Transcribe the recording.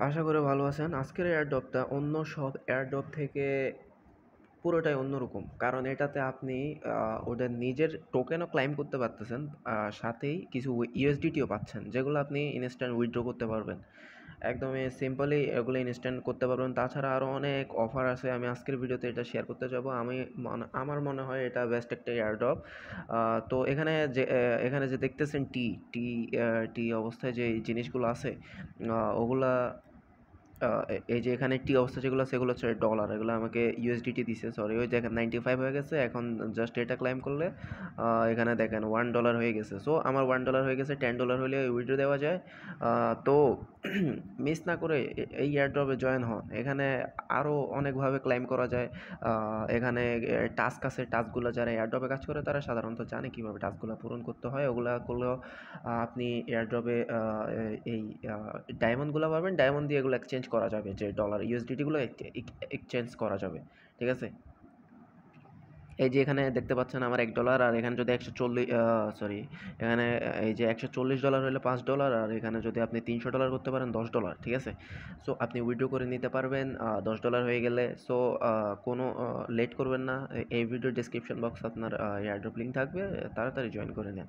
আশা করি ভালো আছেন। আজকের এয়ারড্রপটা অন্য সব এয়ারড্রপ থেকে পুরোটাই অন্যরকম। কারণ এটাতে আপনি ওদের নিজের টোকেনও ক্লাইম করতে পারতেছেন। সাথেই কিছু ইউএসডিটিও পাচ্ছেন, যেগুলো আপনি ইনস্ট্যান্ট উইথড্র করতে পারবেন। একদমই সিম্পলি এগুলো ইনস্ট্যান্ট করতে পারবেন। তাছাড়া আরও অনেক অফার আছে। আমি আজকের ভিডিওতে এটা শেয়ার করতে যাবো। আমার মনে হয় এটা বেস্ট একটা এয়ারড্রপ। তো এখানে যে দেখতেছেন টি অবস্থায় যে জিনিসগুলো আছে, ওগুলা এই যে এখানে টি অবস্থা যেগুলো আছে সেগুলো হচ্ছে ডলার, এগুলো আমাকে ইউএসডিটি দিছে। সরি, ওই দেখেন 95 হয়ে গেছে। এখন জাস্ট এটা ক্লাইম করলে এখানে দেখেন $1 হয়ে গেছে। সো আমার $1 হয়ে গেছে। $10 হলে উইথড্র দেওয়া যায়। তো মিস না করে এই এয়ারড্রপে জয়েন হন। এখানে আরও অনেকভাবে ক্লাইম করা যায়। এখানে টাস্ক আছে। টাস্কগুলো যারা এয়ারড্রপে কাজ করে তারা সাধারণত জানে কীভাবে টাস্কগুলো পূরণ করতে হয়। ওগুলা করলেও আপনি এয়ারড্রপে এই ডায়মন্ডগুলো পাবেন। ডায়মন্ড দিয়ে এগুলো এক্সচেঞ্জ করা যাবে, যে ডলার ইউএসডিটিগুলো এক্সচেঞ্জ করা যাবে। ঠিক আছে? এই যে এখানে দেখতে পাচ্ছেন আমার $1, আর এখানে যদি 140, সরি, এখানে এই যে $140 হলে $5, আর এখানে যদি আপনি $300 করতে পারেন $10। ঠিক আছে? সো আপনি উইথড্র করে নিতে পারবেন $10 হয়ে গেলে। সো কোনো লেট করবেন না। এই ভিডিওর ডেসক্রিপশন বক্স আপনার এয়ারড্রপ লিঙ্ক থাকবে। তাড়াতাড়ি জয়েন করে নেন।